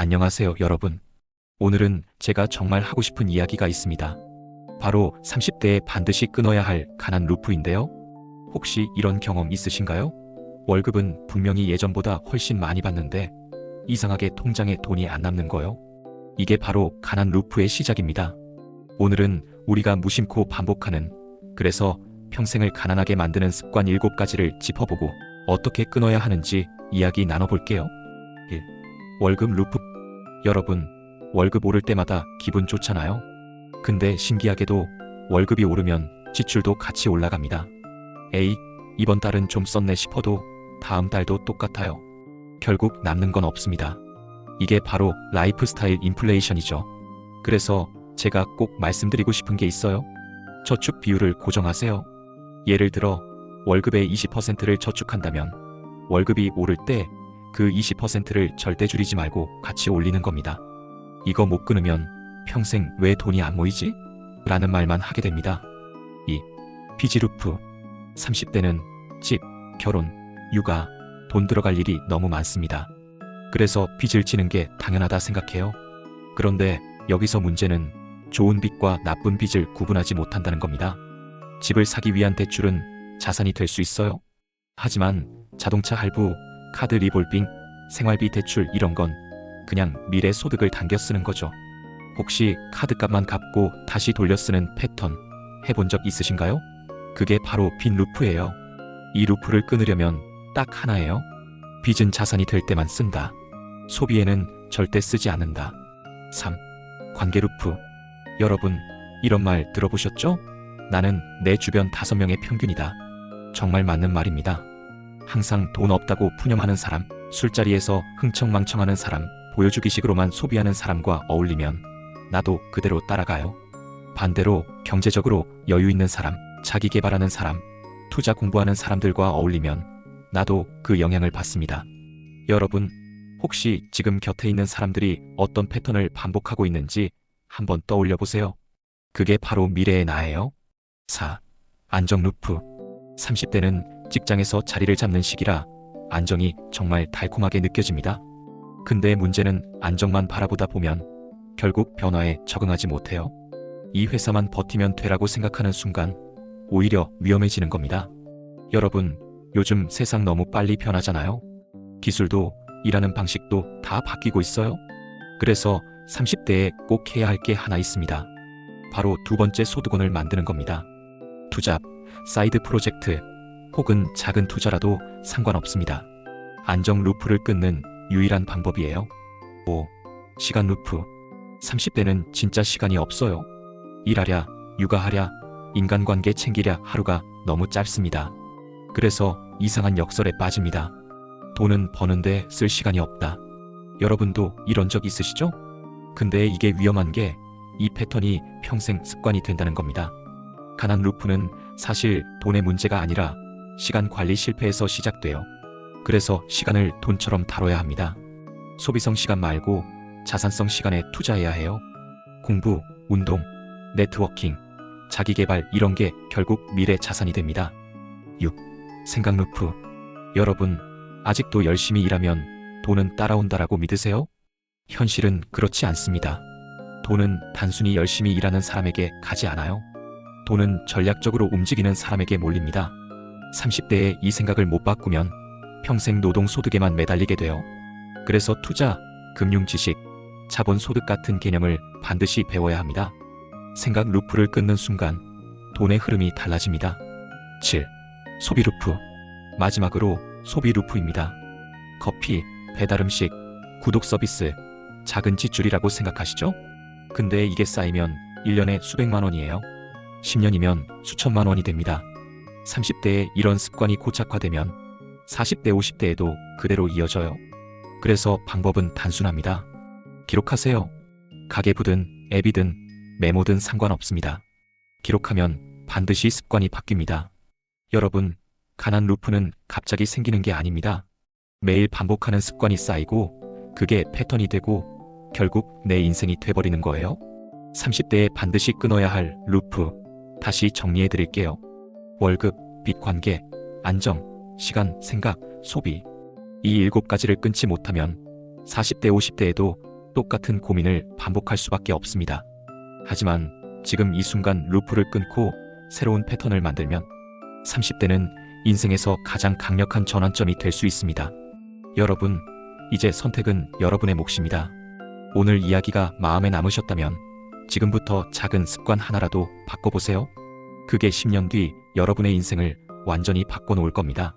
안녕하세요, 여러분. 오늘은 제가 정말 하고 싶은 이야기가 있습니다. 바로 30대에 반드시 끊어야 할 가난 루프인데요. 혹시 이런 경험 있으신가요? 월급은 분명히 예전보다 훨씬 많이 받는데 이상하게 통장에 돈이 안 남는 거요. 이게 바로 가난 루프의 시작입니다. 오늘은 우리가 무심코 반복하는, 그래서 평생을 가난하게 만드는 습관 7가지를 짚어보고 어떻게 끊어야 하는지 이야기 나눠볼게요. 1. 월급 루프. 여러분, 월급 오를 때마다 기분 좋잖아요. 근데 신기하게도 월급이 오르면 지출도 같이 올라갑니다. 에이, 이번 달은 좀 썼네 싶어도 다음 달도 똑같아요. 결국 남는 건 없습니다. 이게 바로 라이프 스타일 인플레이션이죠. 그래서 제가 꼭 말씀드리고 싶은 게 있어요. 저축 비율을 고정하세요. 예를 들어 월급의 20%를 저축한다면 월급이 오를 때 그 20%를 절대 줄이지 말고 같이 올리는 겁니다. 이거 못 끊으면 평생 왜 돈이 안 모이지? 라는 말만 하게 됩니다. 2. 빚 루프. 30대는 집, 결혼, 육아, 돈 들어갈 일이 너무 많습니다. 그래서 빚을 지는 게 당연하다 생각해요. 그런데 여기서 문제는 좋은 빚과 나쁜 빚을 구분하지 못한다는 겁니다. 집을 사기 위한 대출은 자산이 될 수 있어요. 하지만 자동차 할부, 카드 리볼빙, 생활비 대출 이런 건 그냥 미래 소득을 당겨 쓰는 거죠. 혹시 카드값만 갚고 다시 돌려 쓰는 패턴 해본 적 있으신가요? 그게 바로 빚 루프예요. 이 루프를 끊으려면 딱 하나예요. 빚은 자산이 될 때만 쓴다. 소비에는 절대 쓰지 않는다. 3. 관계 루프. 여러분, 이런 말 들어보셨죠? 나는 내 주변 5명의 평균이다. 정말 맞는 말입니다. 항상 돈 없다고 푸념하는 사람, 술자리에서 흥청망청하는 사람, 보여주기식으로만 소비하는 사람과 어울리면 나도 그대로 따라가요. 반대로 경제적으로 여유 있는 사람, 자기 개발하는 사람, 투자 공부하는 사람들과 어울리면 나도 그 영향을 받습니다. 여러분, 혹시 지금 곁에 있는 사람들이 어떤 패턴을 반복하고 있는지 한번 떠올려 보세요. 그게 바로 미래의 나예요. 4. 안정 루프. 30대는 직장에서 자리를 잡는 시기라 안정이 정말 달콤하게 느껴집니다. 근데 문제는 안정만 바라보다 보면 결국 변화에 적응하지 못해요. 이 회사만 버티면 되라고 생각하는 순간 오히려 위험해지는 겁니다. 여러분, 요즘 세상 너무 빨리 변하잖아요. 기술도 일하는 방식도 다 바뀌고 있어요. 그래서 30대에 꼭 해야 할 게 하나 있습니다. 바로 두 번째 소득원을 만드는 겁니다. 투잡, 사이드 프로젝트, 혹은 작은 투자라도 상관없습니다. 안정 루프를 끊는 유일한 방법이에요. 5. 시간 루프. 30대는 진짜 시간이 없어요. 일하랴, 육아하랴, 인간관계 챙기랴 하루가 너무 짧습니다. 그래서 이상한 역설에 빠집니다. 돈은 버는데 쓸 시간이 없다. 여러분도 이런 적 있으시죠? 근데 이게 위험한 게 이 패턴이 평생 습관이 된다는 겁니다. 가난 루프는 사실 돈의 문제가 아니라 시간 관리 실패에서 시작돼요. 그래서 시간을 돈처럼 다뤄야 합니다. 소비성 시간 말고 자산성 시간에 투자해야 해요. 공부, 운동, 네트워킹, 자기개발 이런 게 결국 미래 자산이 됩니다. 6. 생각 루프. 여러분, 아직도 열심히 일하면 돈은 따라온다라고 믿으세요? 현실은 그렇지 않습니다. 돈은 단순히 열심히 일하는 사람에게 가지 않아요. 돈은 전략적으로 움직이는 사람에게 몰립니다. 30대에 이 생각을 못 바꾸면 평생 노동소득에만 매달리게 돼요. 그래서 투자, 금융 지식, 자본소득 같은 개념을 반드시 배워야 합니다. 생각 루프를 끊는 순간 돈의 흐름이 달라집니다. 7. 소비 루프. 마지막으로 소비 루프입니다. 커피, 배달음식, 구독 서비스, 작은 지출이라고 생각하시죠? 근데 이게 쌓이면 1년에 수백만 원이에요. 10년이면 수천만 원이 됩니다. 30대에 이런 습관이 고착화되면 40대, 50대에도 그대로 이어져요. 그래서 방법은 단순합니다. 기록하세요. 가계부든 앱이든 메모든 상관없습니다. 기록하면 반드시 습관이 바뀝니다. 여러분, 가난 루프는 갑자기 생기는 게 아닙니다. 매일 반복하는 습관이 쌓이고 그게 패턴이 되고 결국 내 인생이 돼버리는 거예요. 30대에 반드시 끊어야 할 루프, 다시 정리해 드릴게요. 월급, 빚 관계, 안정, 시간, 생각, 소비. 이 7가지를 끊지 못하면 40대, 50대에도 똑같은 고민을 반복할 수밖에 없습니다. 하지만 지금 이 순간 루프를 끊고 새로운 패턴을 만들면 30대는 인생에서 가장 강력한 전환점이 될 수 있습니다. 여러분, 이제 선택은 여러분의 몫입니다. 오늘 이야기가 마음에 남으셨다면 지금부터 작은 습관 하나라도 바꿔보세요. 그게 10년 뒤 여러분의 인생을 완전히 바꿔놓을 겁니다.